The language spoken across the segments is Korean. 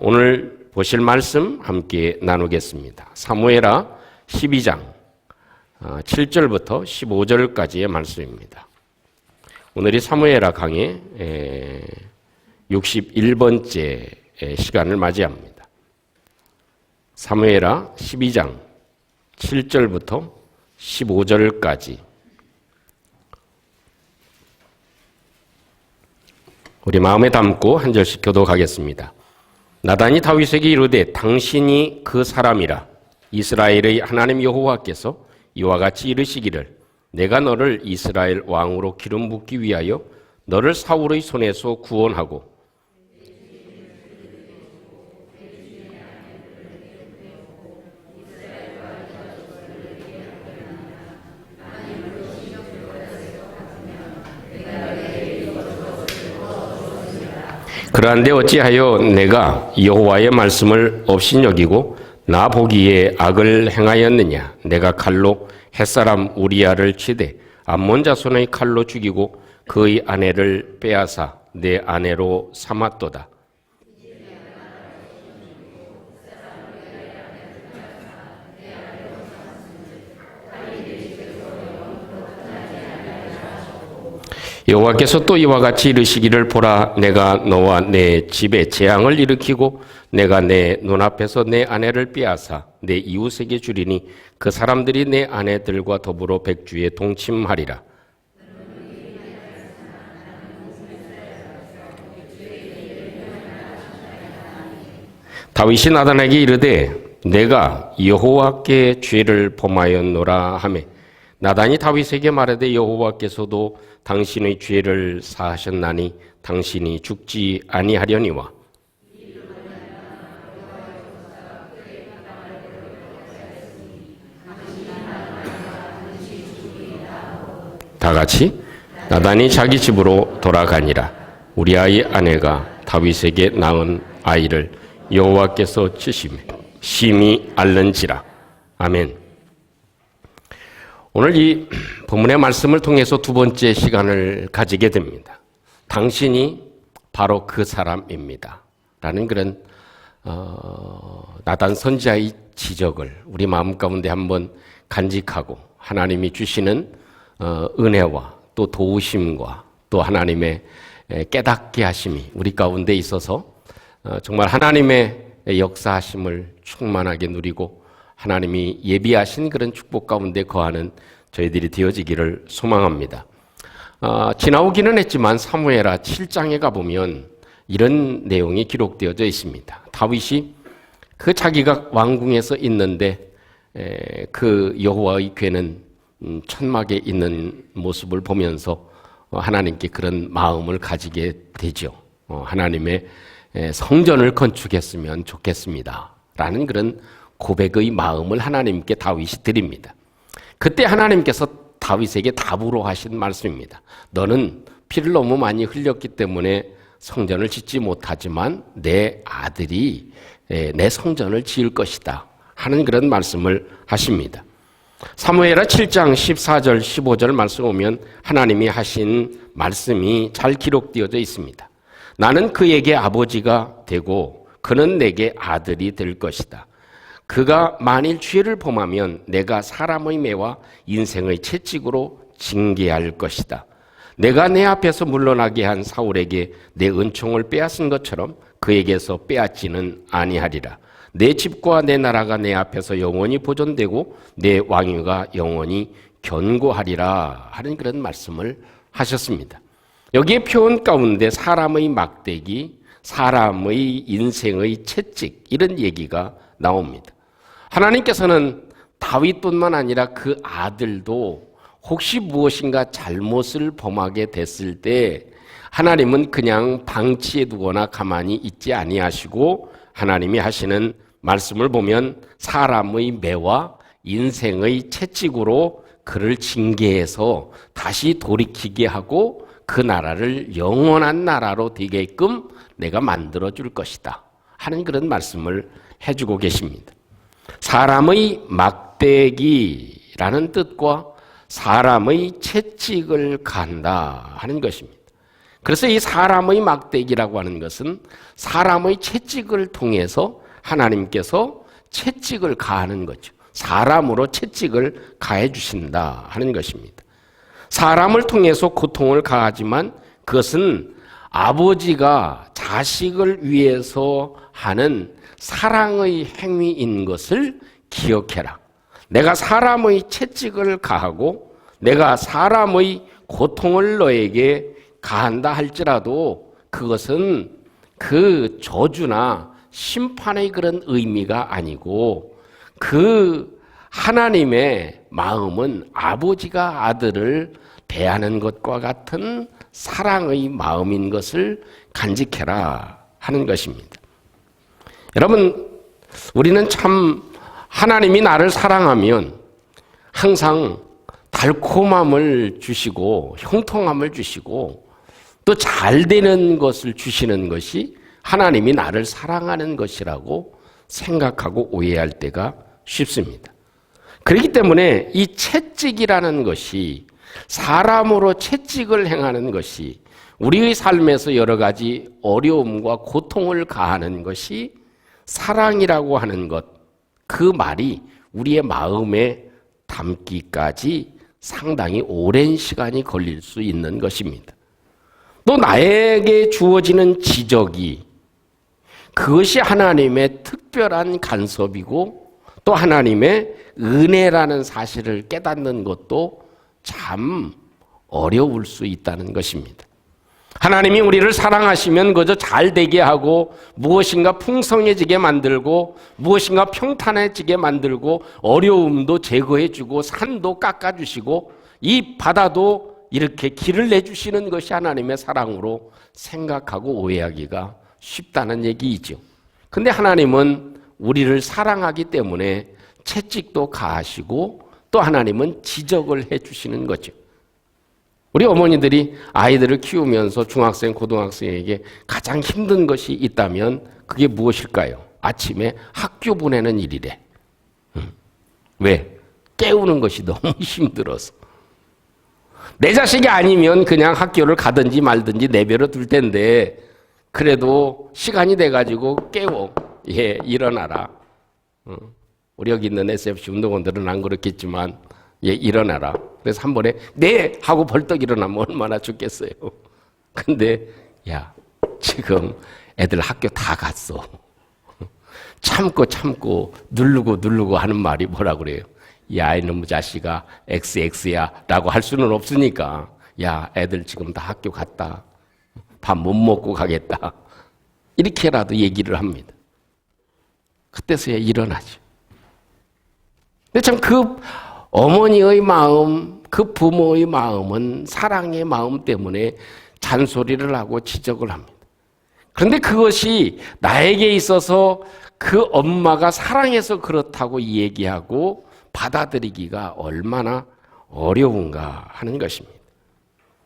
오늘 보실 말씀 함께 나누겠습니다. 사무엘하 12장 7절부터 15절까지의 말씀입니다. 오늘이 사무엘하 강의 61번째 시간을 맞이합니다. 사무엘하 12장 7절부터 15절까지 우리 마음에 담고 한 절씩 교독하겠습니다. 나단이 다윗에게 이르되 당신이 그 사람이라. 이스라엘의 하나님 여호와께서 이와 같이 이르시기를 내가 너를 이스라엘 왕으로 기름 붓기 위하여 너를 사울의 손에서 구원하고 그러한데 어찌하여 내가 여호와의 말씀을 업신여기고 나 보기에 악을 행하였느냐. 내가 칼로 햇사람 우리야를 치되 암몬 자손의 칼로 죽이고 그의 아내를 빼앗아 내 아내로 삼았도다. 여호와께서 또 이와 같이 이르시기를 보라 내가 너와 내 집에 재앙을 일으키고 내가 내 눈앞에서 내 아내를 빼앗아 내 이웃에게 주리니 그 사람들이 내 아내들과 더불어 백주에 동침하리라. 다윗이 나단에게 이르되 내가 여호와께 죄를 범하였노라 하매 나단이 다윗에게 말하되 여호와께서도 당신의 죄를 사하셨나니 당신이 죽지 아니하려니와. 다같이 나단이 자기 집으로 돌아가니라. 우리아의 아내가 다윗에게 낳은 아이를 여호와께서 치심에 심히 앓는지라. 아멘. 오늘 이 본문의 말씀을 통해서 두 번째 시간을 가지게 됩니다. 당신이 바로 그 사람입니다. 라는 그런 나단 선지자의 지적을 우리 마음 가운데 한번 간직하고 하나님이 주시는 은혜와 또 도우심과 또 하나님의 깨닫게 하심이 우리 가운데 있어서 정말 하나님의 역사하심을 충만하게 누리고 하나님이 예비하신 그런 축복 가운데 거하는 저희들이 되어지기를 소망합니다. 지나오기는 했지만 사무엘하 7장에 가보면 이런 내용이 기록되어져 있습니다. 다윗이 그 자기가 왕궁에서 있는데 그 여호와의 궤는 천막에 있는 모습을 보면서 하나님께 그런 마음을 가지게 되죠. 하나님의 성전을 건축했으면 좋겠습니다. 라는 그런 고백의 마음을 하나님께 다윗이 드립니다. 그때 하나님께서 다윗에게 답으로 하신 말씀입니다. 너는 피를 너무 많이 흘렸기 때문에 성전을 짓지 못하지만 내 아들이 내 성전을 지을 것이다 하는 그런 말씀을 하십니다. 사무엘하 7장 14절 15절 말씀 보면 하나님이 하신 말씀이 잘 기록되어져 있습니다. 나는 그에게 아버지가 되고 그는 내게 아들이 될 것이다. 그가 만일 죄를 범하면 내가 사람의 매와 인생의 채찍으로 징계할 것이다. 내가 내 앞에서 물러나게 한 사울에게 내 은총을 빼앗은 것처럼 그에게서 빼앗지는 아니하리라. 내 집과 내 나라가 내 앞에서 영원히 보존되고 내 왕위가 영원히 견고하리라 하는 그런 말씀을 하셨습니다. 여기에 표현 가운데 사람의 막대기, 사람의 인생의 채찍 이런 얘기가 나옵니다. 하나님께서는 다윗뿐만 아니라 그 아들도 혹시 무엇인가 잘못을 범하게 됐을 때 하나님은 그냥 방치해 두거나 가만히 있지 아니하시고 하나님이 하시는 말씀을 보면 사람의 매와 인생의 채찍으로 그를 징계해서 다시 돌이키게 하고 그 나라를 영원한 나라로 되게끔 내가 만들어줄 것이다 하는 그런 말씀을 해주고 계십니다. 사람의 막대기라는 뜻과 사람의 채찍을 간다 하는 것입니다. 그래서 이 사람의 막대기라고 하는 것은 사람의 채찍을 통해서 하나님께서 채찍을 가하는 거죠. 사람으로 채찍을 가해 주신다 하는 것입니다. 사람을 통해서 고통을 가하지만 그것은 아버지가 자식을 위해서 하는 사랑의 행위인 것을 기억해라. 내가 사람의 채찍을 가하고 내가 사람의 고통을 너에게 가한다 할지라도 그것은 그 저주나 심판의 그런 의미가 아니고 그 하나님의 마음은 아버지가 아들을 대하는 것과 같은 사랑의 마음인 것을 간직해라 하는 것입니다. 여러분, 우리는 참 하나님이 나를 사랑하면 항상 달콤함을 주시고 형통함을 주시고 또 잘 되는 것을 주시는 것이 하나님이 나를 사랑하는 것이라고 생각하고 오해할 때가 쉽습니다. 그렇기 때문에 이 채찍이라는 것이 사람으로 채찍을 행하는 것이 우리의 삶에서 여러 가지 어려움과 고통을 가하는 것이 사랑이라고 하는 것, 그 말이 우리의 마음에 담기까지 상당히 오랜 시간이 걸릴 수 있는 것입니다. 또 나에게 주어지는 지적이 그것이 하나님의 특별한 간섭이고 또 하나님의 은혜라는 사실을 깨닫는 것도 참 어려울 수 있다는 것입니다. 하나님이 우리를 사랑하시면 그저 잘 되게 하고 무엇인가 풍성해지게 만들고 무엇인가 평탄해지게 만들고 어려움도 제거해주고 산도 깎아주시고 이 바다도 이렇게 길을 내주시는 것이 하나님의 사랑으로 생각하고 오해하기가 쉽다는 얘기이죠. 근데 하나님은 우리를 사랑하기 때문에 채찍도 가하시고 또 하나님은 지적을 해주시는 거죠. 우리 어머니들이 아이들을 키우면서 중학생, 고등학생에게 가장 힘든 것이 있다면 그게 무엇일까요? 아침에 학교 보내는 일이래. 왜? 깨우는 것이 너무 힘들어서. 내 자식이 아니면 그냥 학교를 가든지 말든지 내버려 둘 텐데 그래도 시간이 돼가지고 깨워. 예, 일어나라. 우리 여기 있는 SFC 운동원들은 안 그렇겠지만 예, 일어나라. 그래서 한 번에 네! 하고 벌떡 일어나면 얼마나 좋겠어요. 근데 야, 지금 애들 학교 다 갔어. 참고 누르고 하는 말이 뭐라 그래요? 야, 이놈의 자식아 XX야 라고 할 수는 없으니까 야, 애들 지금 다 학교 갔다. 밥 못 먹고 가겠다. 이렇게라도 얘기를 합니다. 그때서야 일어나죠. 근데 참 그 어머니의 마음, 그 부모의 마음은 사랑의 마음 때문에 잔소리를 하고 지적을 합니다. 그런데 그것이 나에게 있어서 그 엄마가 사랑해서 그렇다고 얘기하고 받아들이기가 얼마나 어려운가 하는 것입니다.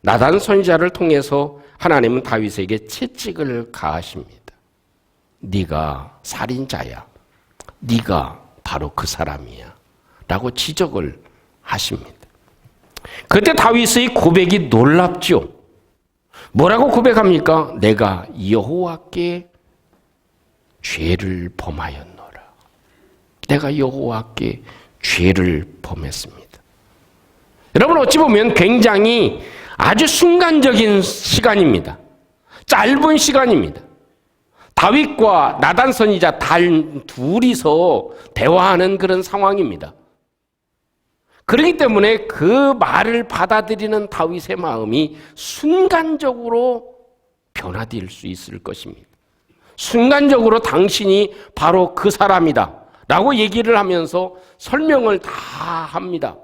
나단 선지자를 통해서 하나님은 다윗에게 채찍을 가하십니다. 네가 살인자야. 네가 바로 그 사람이야. 라고 지적을 하십니다. 그때 다윗의 고백이 놀랍죠. 뭐라고 고백합니까? 내가 여호와께 죄를 범하였노라. 내가 여호와께 죄를 범했습니다. 여러분 어찌 보면 굉장히 아주 순간적인 시간입니다. 짧은 시간입니다. 다윗과 나단 선지자 둘이서 대화하는 그런 상황입니다. 그렇기 때문에 그 말을 받아들이는 다윗의 마음이 순간적으로 변화될 수 있을 것입니다. 순간적으로 당신이 바로 그 사람이다 라고 얘기를 하면서 설명을 다 합니다.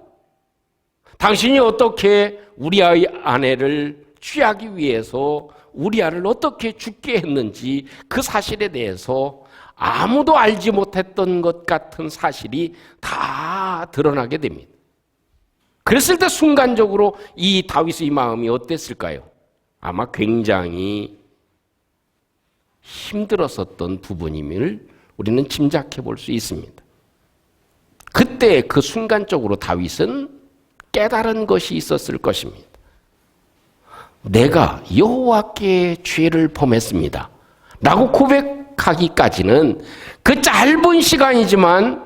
당신이 어떻게 우리아의 아내를 취하기 위해서 우리아를 어떻게 죽게 했는지 그 사실에 대해서 아무도 알지 못했던 것 같은 사실이 다 드러나게 됩니다. 그랬을 때 순간적으로 이 다윗의 마음이 어땠을까요? 아마 굉장히 힘들었었던 부분임을 우리는 짐작해 볼 수 있습니다. 그때 그 순간적으로 다윗은 깨달은 것이 있었을 것입니다. 내가 여호와께 죄를 범했습니다 라고 고백하기까지는 그 짧은 시간이지만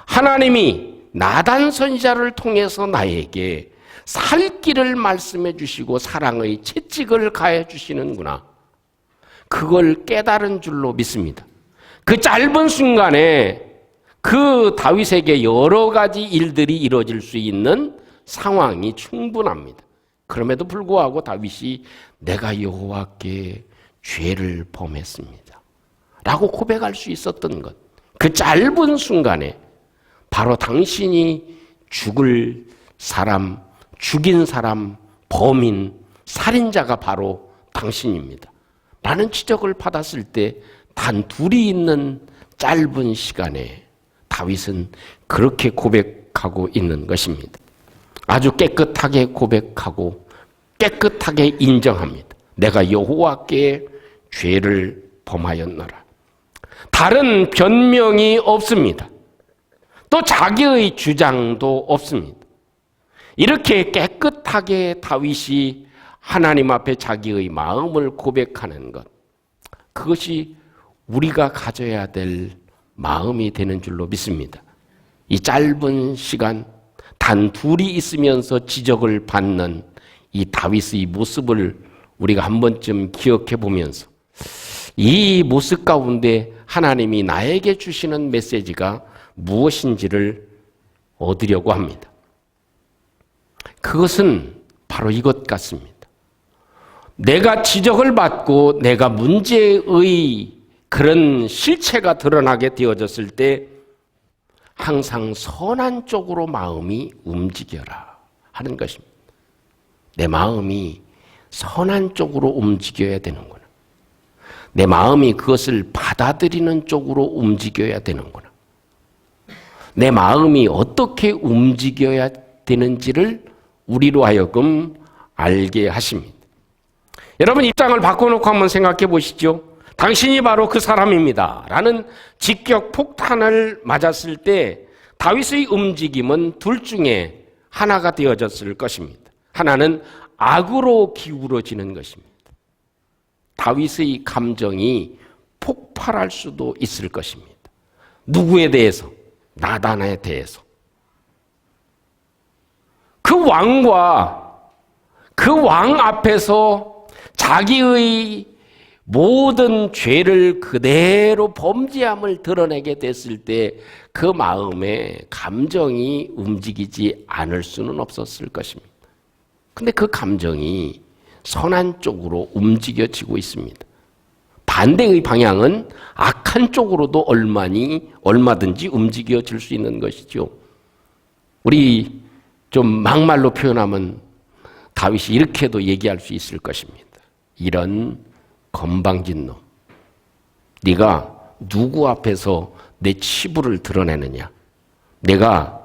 하나님이 나단 선지자를 통해서 나에게 살 길을 말씀해 주시고 사랑의 채찍을 가해 주시는구나, 그걸 깨달은 줄로 믿습니다. 그 짧은 순간에 그 다윗에게 여러 가지 일들이 이루어질 수 있는 상황이 충분합니다. 그럼에도 불구하고 다윗이 내가 여호와께 죄를 범했습니다 라고 고백할 수 있었던 것, 그 짧은 순간에 바로 당신이 죽을 사람, 죽인 사람, 범인, 살인자가 바로 당신입니다 라는 지적을 받았을 때 단 둘이 있는 짧은 시간에 다윗은 그렇게 고백하고 있는 것입니다. 아주 깨끗하게 고백하고 깨끗하게 인정합니다. 내가 여호와께 죄를 범하였노라. 다른 변명이 없습니다. 또 자기의 주장도 없습니다. 이렇게 깨끗하게 다윗이 하나님 앞에 자기의 마음을 고백하는 것, 그것이 우리가 가져야 될 마음이 되는 줄로 믿습니다. 이 짧은 시간 단 둘이 있으면서 지적을 받는 이 다윗의 모습을 우리가 한 번쯤 기억해 보면서 이 모습 가운데 하나님이 나에게 주시는 메시지가 무엇인지를 얻으려고 합니다. 그것은 바로 이것 같습니다. 내가 지적을 받고 내가 문제의 그런 실체가 드러나게 되어졌을 때 항상 선한 쪽으로 마음이 움직여라 하는 것입니다. 내 마음이 선한 쪽으로 움직여야 되는구나. 내 마음이 그것을 받아들이는 쪽으로 움직여야 되는구나. 내 마음이 어떻게 움직여야 되는지를 우리로 하여금 알게 하십니다. 여러분, 입장을 바꿔놓고 한번 생각해 보시죠. 당신이 바로 그 사람입니다 라는 직격 폭탄을 맞았을 때 다윗의 움직임은 둘 중에 하나가 되어졌을 것입니다. 하나는 악으로 기울어지는 것입니다. 다윗의 감정이 폭발할 수도 있을 것입니다. 누구에 대해서? 나단에 대해서. 그 왕과 그 왕 앞에서 자기의 모든 죄를 그대로 범죄함을 드러내게 됐을 때 그 마음에 감정이 움직이지 않을 수는 없었을 것입니다. 근데 그 감정이 선한 쪽으로 움직여지고 있습니다. 반대의 방향은 악한 쪽으로도 얼마든지 움직여질 수 있는 것이죠. 우리 좀 막말로 표현하면 다윗이 이렇게도 얘기할 수 있을 것입니다. 이런 건방진 놈, 네가 누구 앞에서 내 치부를 드러내느냐? 내가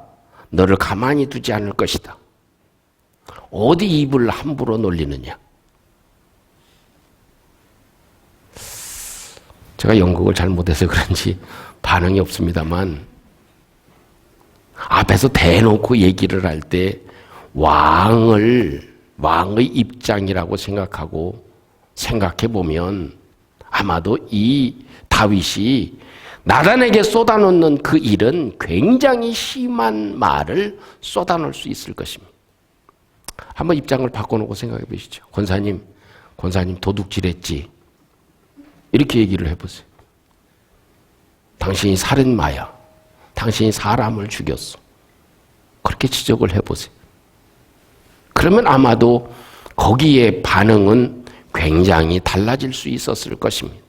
너를 가만히 두지 않을 것이다. 어디 입을 함부로 놀리느냐? 제가 연극을 잘못해서 그런지 반응이 없습니다만 앞에서 대놓고 얘기를 할 때 왕의 입장이라고 생각해 보면 아마도 이 다윗이 나단에게 쏟아놓는 그 일은 굉장히 심한 말을 쏟아놓을 수 있을 것입니다. 한번 입장을 바꿔놓고 생각해 보시죠. 권사님 도둑질했지. 이렇게 얘기를 해보세요. 당신이 살인마야. 당신이 사람을 죽였어. 그렇게 지적을 해보세요. 그러면 아마도 거기에 반응은 굉장히 달라질 수 있었을 것입니다.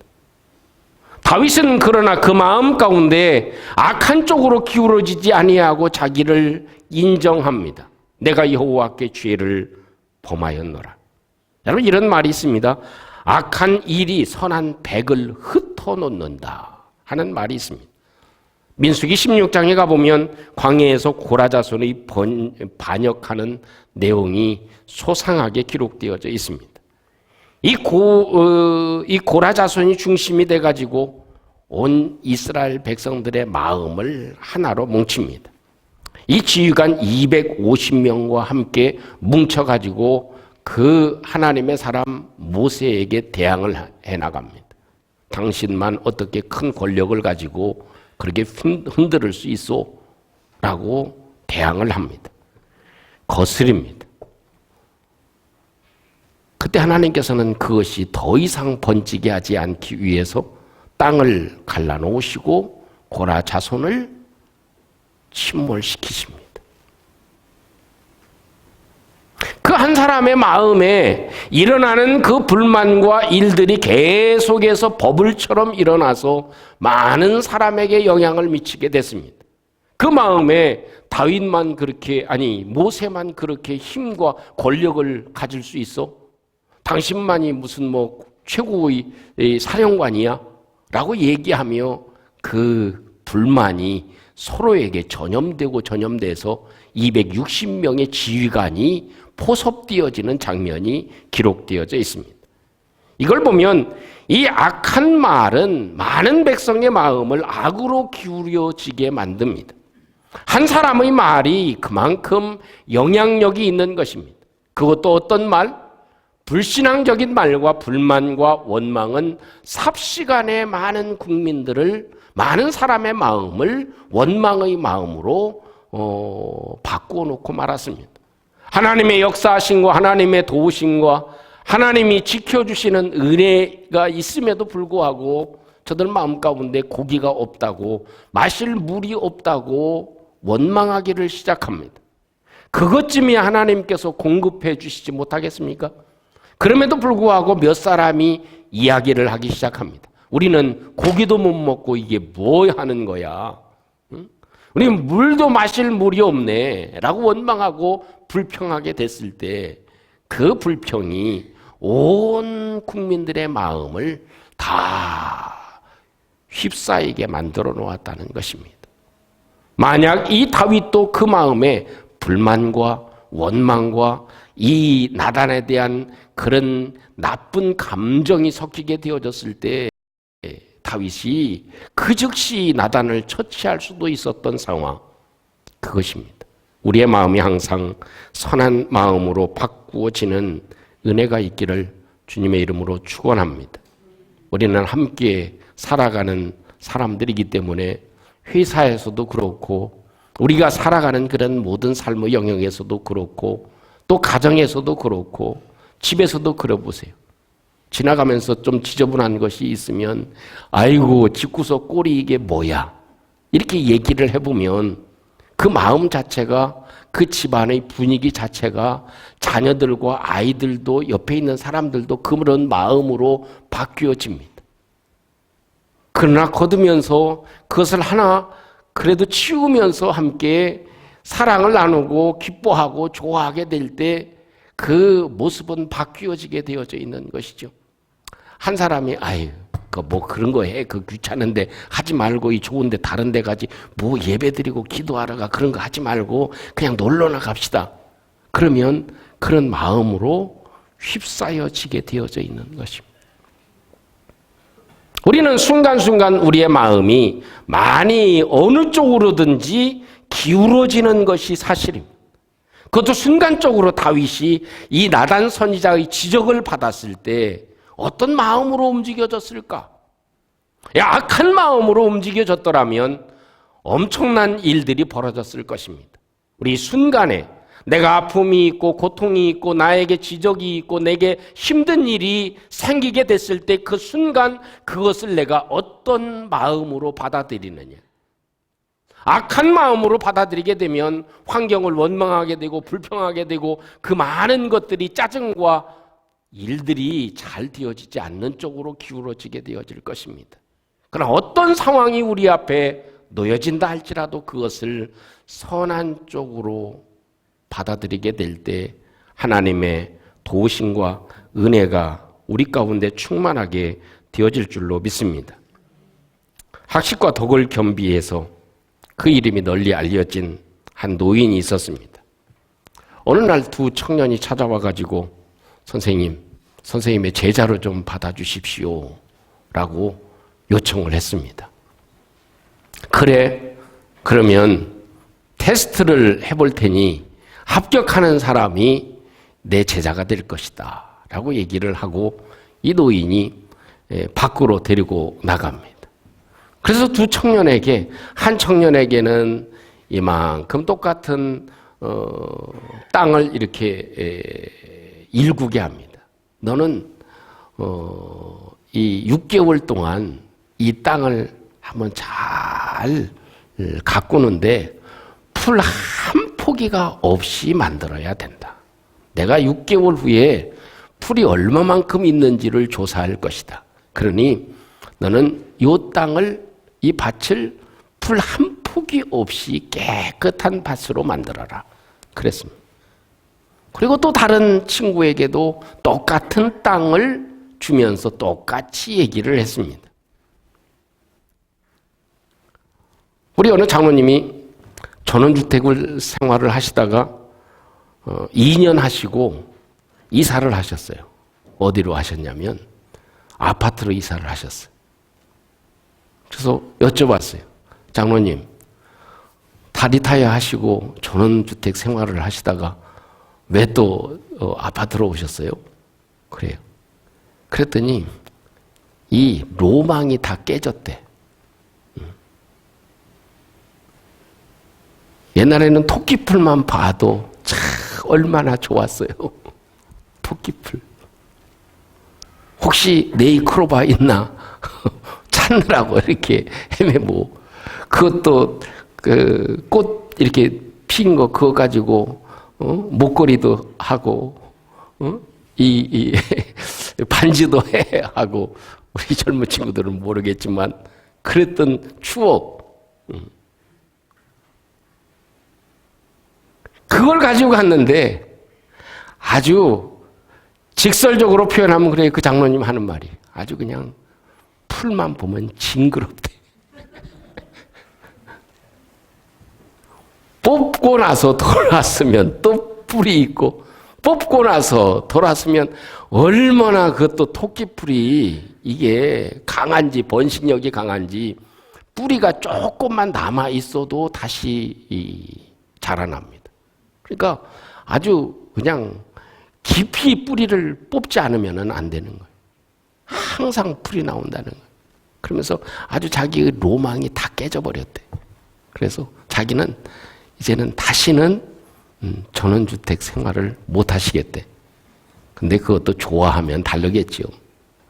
다윗은 그러나 그 마음 가운데 악한 쪽으로 기울어지지 아니하고 자기를 인정합니다. 내가 여호와께 죄를 범하였노라. 여러분, 이런 말이 있습니다. 악한 일이 선한 백을 흩어놓는다 하는 말이 있습니다. 민수기 16장에 가보면 광야에서 고라자손의 반역하는 내용이 소상하게 기록되어져 있습니다. 이 고라자손이 중심이 돼가지고 온 이스라엘 백성들의 마음을 하나로 뭉칩니다. 이 지휘관 250명과 함께 뭉쳐가지고 그 하나님의 사람 모세에게 대항을 해나갑니다. 당신만 어떻게 큰 권력을 가지고 그렇게 흔들을 수 있어? 라고 대항을 합니다. 거스립니다. 그때 하나님께서는 그것이 더 이상 번지게 하지 않기 위해서 땅을 갈라놓으시고 고라 자손을 침몰시키십니다. 그 한 사람의 마음에 일어나는 그 불만과 일들이 계속해서 버블처럼 일어나서 많은 사람에게 영향을 미치게 됐습니다. 그 마음에 다윗만 그렇게, 모세만 그렇게 힘과 권력을 가질 수 있어? 당신만이 무슨 최고의 사령관이야? 라고 얘기하며 그 불만이 서로에게 전염돼서 260명의 지휘관이 포섭되어지는 장면이 기록되어져 있습니다. 이걸 보면 이 악한 말은 많은 백성의 마음을 악으로 기울여지게 만듭니다. 한 사람의 말이 그만큼 영향력이 있는 것입니다. 그것도 어떤 말? 불신앙적인 말과 불만과 원망은 삽시간에 많은 국민들을, 많은 사람의 마음을 원망의 마음으로 바꾸어 놓고 말았습니다. 하나님의 역사하심과 하나님의 도우심과 하나님이 지켜주시는 은혜가 있음에도 불구하고 저들 마음 가운데 고기가 없다고, 마실 물이 없다고 원망하기를 시작합니다. 그것쯤이 하나님께서 공급해 주시지 못하겠습니까? 그럼에도 불구하고 몇 사람이 이야기를 하기 시작합니다. 우리는 고기도 못 먹고 이게 뭐 하는 거야? 응? 우리는 물도 마실 물이 없네 라고 원망하고 불평하게 됐을 때 그 불평이 온 국민들의 마음을 다 휩싸이게 만들어 놓았다는 것입니다. 만약 이 다윗도 그 마음에 불만과 원망과 이 나단에 대한 그런 나쁜 감정이 섞이게 되어졌을 때 다윗이 그 즉시 나단을 처치할 수도 있었던 상황, 그것입니다. 우리의 마음이 항상 선한 마음으로 바꾸어지는 은혜가 있기를 주님의 이름으로 축원합니다. 우리는 함께 살아가는 사람들이기 때문에 회사에서도 그렇고 우리가 살아가는 그런 모든 삶의 영역에서도 그렇고 또 가정에서도 그렇고 집에서도 그려보세요. 지나가면서 좀 지저분한 것이 있으면 아이고 집구석 꼴이 이게 뭐야 이렇게 얘기를 해보면 그 마음 자체가, 그 집안의 분위기 자체가 자녀들과 아이들도 옆에 있는 사람들도 그런 마음으로 바뀌어집니다. 그러나 거두면서 그것을 하나 그래도 치우면서 함께 사랑을 나누고 기뻐하고 좋아하게 될 때 그 모습은 바뀌어지게 되어져 있는 것이죠. 한 사람이 그런 거 해. 그 귀찮은데 하지 말고 이 좋은데 다른 데 가지. 뭐 예배드리고 기도하러 가. 그런 거 하지 말고 그냥 놀러나 갑시다. 그러면 그런 마음으로 휩싸여지게 되어져 있는 것입니다. 우리는 순간순간 우리의 마음이 많이 어느 쪽으로든지 기울어지는 것이 사실입니다. 그것도 순간적으로 다윗이 이 나단 선지자의 지적을 받았을 때 어떤 마음으로 움직여졌을까? 악한 마음으로 움직여졌더라면 엄청난 일들이 벌어졌을 것입니다. 우리 순간에 내가 아픔이 있고 고통이 있고 나에게 지적이 있고 내게 힘든 일이 생기게 됐을 때 그 순간 그것을 내가 어떤 마음으로 받아들이느냐. 악한 마음으로 받아들이게 되면 환경을 원망하게 되고 불평하게 되고 그 많은 것들이 짜증과 일들이 잘 되어지지 않는 쪽으로 기울어지게 되어질 것입니다. 그러나 어떤 상황이 우리 앞에 놓여진다 할지라도 그것을 선한 쪽으로 받아들이게 될 때 하나님의 도우심과 은혜가 우리 가운데 충만하게 되어질 줄로 믿습니다. 학식과 덕을 겸비해서 그 이름이 널리 알려진 한 노인이 있었습니다. 어느 날 두 청년이 찾아와 가지고 선생님의 제자로 좀 받아주십시오 라고 요청을 했습니다. 그래, 그러면 테스트를 해볼 테니 합격하는 사람이 내 제자가 될 것이다 라고 얘기를 하고 이 노인이 밖으로 데리고 나갑니다. 그래서 두 청년에게, 한 청년에게는 이만큼 똑같은 땅을 이렇게 일구게 합니다. 너는 이 6개월 동안 이 땅을 한번 잘 가꾸는데 풀 한 포기가 없이 만들어야 된다. 내가 6개월 후에 풀이 얼마만큼 있는지를 조사할 것이다. 그러니 너는 이 밭을 풀 한 포기 없이 깨끗한 밭으로 만들어라. 그랬습니다. 그리고 또 다른 친구에게도 똑같은 땅을 주면서 똑같이 얘기를 했습니다. 우리 어느 장로님이 전원주택을 생활을 하시다가 2년 하시고 이사를 하셨어요. 어디로 하셨냐면 아파트로 이사를 하셨어요. 그래서 여쭤봤어요. 장로님, 다 리타이어 하시고 전원주택 생활을 하시다가 왜 또 아파트로 오셨어요? 그래요. 그랬더니 이 로망이 다 깨졌대. 옛날에는 토끼풀만 봐도 참 얼마나 좋았어요. 토끼풀. 혹시 네이크로바 있나 찾느라고 이렇게 헤매고, 그것도 꽃 이렇게 핀 거 그거 가지고 목걸이도 하고 이 반지도 하고, 우리 젊은 친구들은 모르겠지만 그랬던 추억. 그걸 가지고 갔는데 아주 직설적으로 표현하면 그래, 그 장로님 하는 말이 아주 그냥 풀만 보면 징그럽대. 뽑고 나서 돌았으면 또 뿔이 있고, 뽑고 나서 돌았으면 얼마나 그것도 토끼풀이 이게 강한지, 번식력이 강한지, 뿌리가 조금만 남아 있어도 다시 자라납니다. 그러니까 아주 그냥 깊이 뿌리를 뽑지 않으면 안 되는 거예요. 항상 풀이 나온다는 거예요. 그러면서 아주 자기의 로망이 다 깨져버렸대. 그래서 자기는 이제는 다시는 전원주택 생활을 못 하시겠대. 근데 그것도 좋아하면 다르겠지요.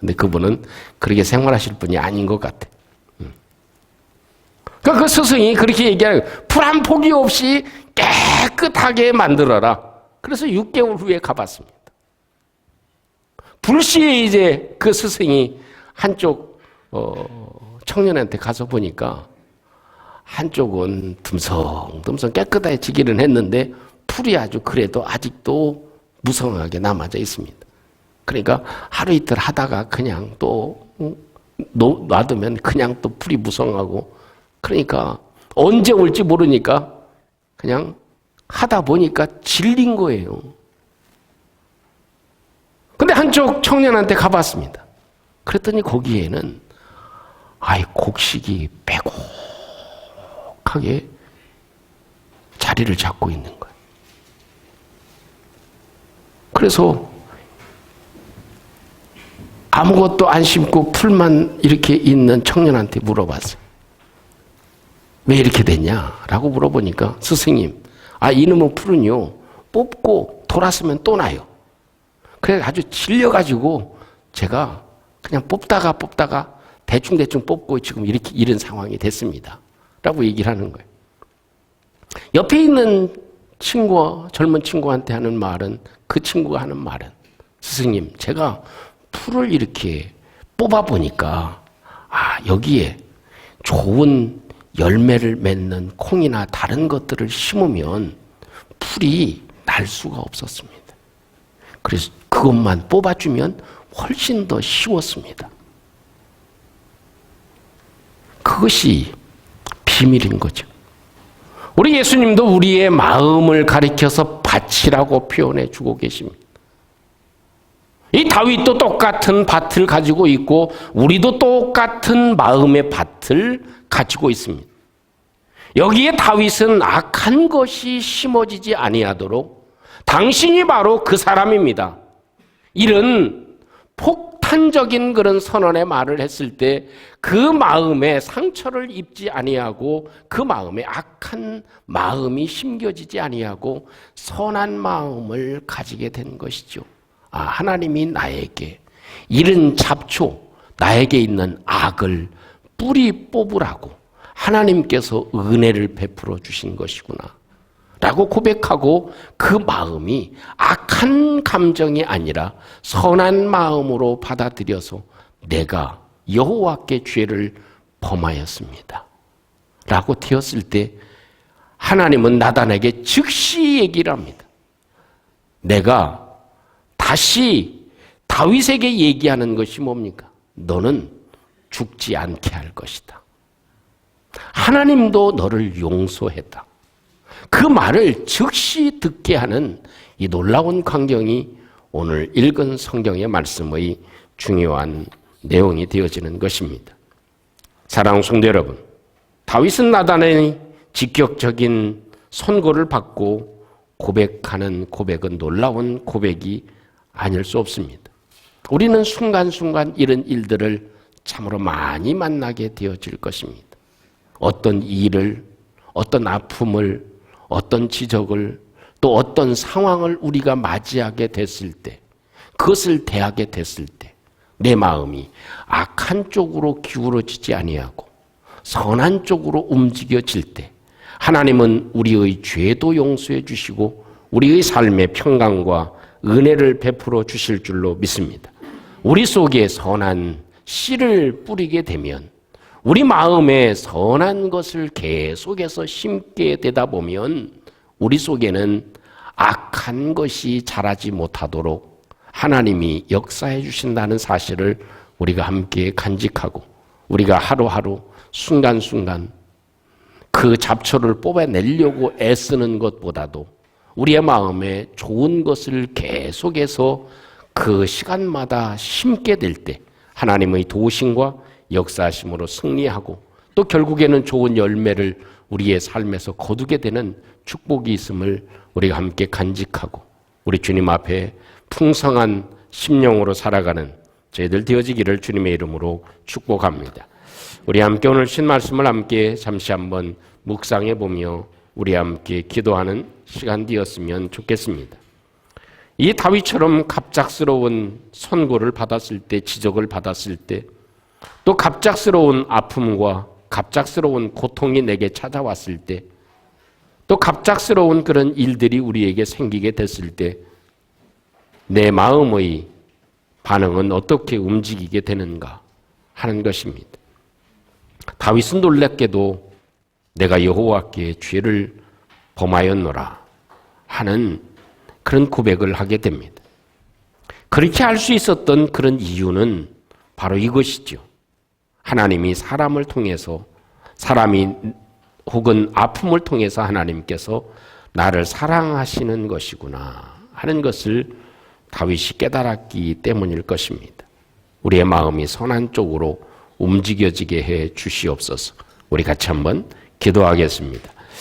근데 그분은 그렇게 생활하실 분이 아닌 것 같아. 그러니까 그 스승이 그렇게 얘기하는 거예요. 풀 한 포기 없이 깨끗하게 만들어라. 그래서 6개월 후에 가봤습니다. 불시에 이제 그 스승이 한쪽 청년한테 가서 보니까 한쪽은 듬성듬성 깨끗해지기는 했는데 풀이 아주 그래도 아직도 무성하게 남아져 있습니다. 그러니까 하루 이틀 하다가 그냥 또 놔두면 그냥 또 풀이 무성하고, 그러니까 언제 올지 모르니까 그냥 하다 보니까 질린 거예요. 근데 한쪽 청년한테 가봤습니다. 그랬더니 거기에는 곡식이 빼곡하게 자리를 잡고 있는 거예요. 그래서 아무것도 안 심고 풀만 이렇게 있는 청년한테 물어봤어요. 왜 이렇게 됐냐라고 물어보니까 스승님, 이놈의 풀은요 뽑고 돌았으면 또 나요. 그래 아주 질려가지고 제가 그냥 뽑다가 대충 뽑고 지금 이렇게 이런 상황이 됐습니다 라고 얘기를 하는 거예요. 옆에 있는 젊은 친구한테 하는 말은, 그 친구가 하는 말은, 스승님, 제가 풀을 이렇게 뽑아보니까 여기에 좋은 열매를 맺는 콩이나 다른 것들을 심으면 풀이 날 수가 없었습니다. 그래서 그것만 뽑아주면 훨씬 더 쉬웠습니다. 그것이 비밀인 거죠. 우리 예수님도 우리의 마음을 가리켜서 밭이라고 표현해 주고 계십니다. 이 다윗도 똑같은 밭을 가지고 있고 우리도 똑같은 마음의 밭을 가지고 있습니다. 여기에 다윗은 악한 것이 심어지지 아니하도록 당신이 바로 그 사람입니다. 이런 폭탄적인 그런 선언의 말을 했을 때 그 마음에 상처를 입지 아니하고 그 마음에 악한 마음이 심겨지지 아니하고 선한 마음을 가지게 된 것이죠. 하나님이 나에게 이런 잡초, 나에게 있는 악을 뿌리 뽑으라고 하나님께서 은혜를 베풀어 주신 것이구나 라고 고백하고 그 마음이 악한 감정이 아니라 선한 마음으로 받아들여서 내가 여호와께 죄를 범하였습니다 라고 되었을 때 하나님은 나단에게 즉시 얘기를 합니다. 내가 다시 다윗에게 얘기하는 것이 뭡니까? 너는 죽지 않게 할 것이다. 하나님도 너를 용서했다. 그 말을 즉시 듣게 하는 이 놀라운 광경이 오늘 읽은 성경의 말씀의 중요한 내용이 되어지는 것입니다. 사랑하는 성도 여러분, 다윗은 나단의 직격적인 선고를 받고 고백하는 고백은 놀라운 고백이 아닐 수 없습니다. 우리는 순간순간 이런 일들을 참으로 많이 만나게 되어질 것입니다. 어떤 일을, 어떤 아픔을, 어떤 지적을, 또 어떤 상황을 우리가 맞이하게 됐을 때, 그것을 대하게 됐을 때 내 마음이 악한 쪽으로 기울어지지 아니하고 선한 쪽으로 움직여질 때 하나님은 우리의 죄도 용서해 주시고 우리의 삶의 평강과 은혜를 베풀어 주실 줄로 믿습니다. 우리 속에 선한 씨를 뿌리게 되면 우리 마음에 선한 것을 계속해서 심게 되다 보면 우리 속에는 악한 것이 자라지 못하도록 하나님이 역사해 주신다는 사실을 우리가 함께 간직하고 우리가 하루하루 순간순간 그 잡초를 뽑아내려고 애쓰는 것보다도 우리의 마음에 좋은 것을 계속해서 그 시간마다 심게 될 때 하나님의 도우심과 역사하심으로 승리하고 또 결국에는 좋은 열매를 우리의 삶에서 거두게 되는 축복이 있음을 우리가 함께 간직하고 우리 주님 앞에 풍성한 심령으로 살아가는 저희들 되어지기를 주님의 이름으로 축복합니다. 우리 함께 오늘 신 말씀을 함께 잠시 한번 묵상해 보며 우리 함께 기도하는 시간 되었으면 좋겠습니다. 이 다윗처럼 갑작스러운 선고를 받았을 때, 지적을 받았을 때, 또 갑작스러운 아픔과 갑작스러운 고통이 내게 찾아왔을 때, 또 갑작스러운 그런 일들이 우리에게 생기게 됐을 때 내 마음의 반응은 어떻게 움직이게 되는가 하는 것입니다. 다윗은 놀랍게도 내가 여호와께 죄를 범하였노라 하는 그런 고백을 하게 됩니다. 그렇게 할 수 있었던 그런 이유는 바로 이것이죠. 하나님이 사람을 통해서, 사람이 혹은 아픔을 통해서 하나님께서 나를 사랑하시는 것이구나 하는 것을 다윗이 깨달았기 때문일 것입니다. 우리의 마음이 선한 쪽으로 움직여지게 해 주시옵소서. 우리 같이 한번 기도하겠습니다.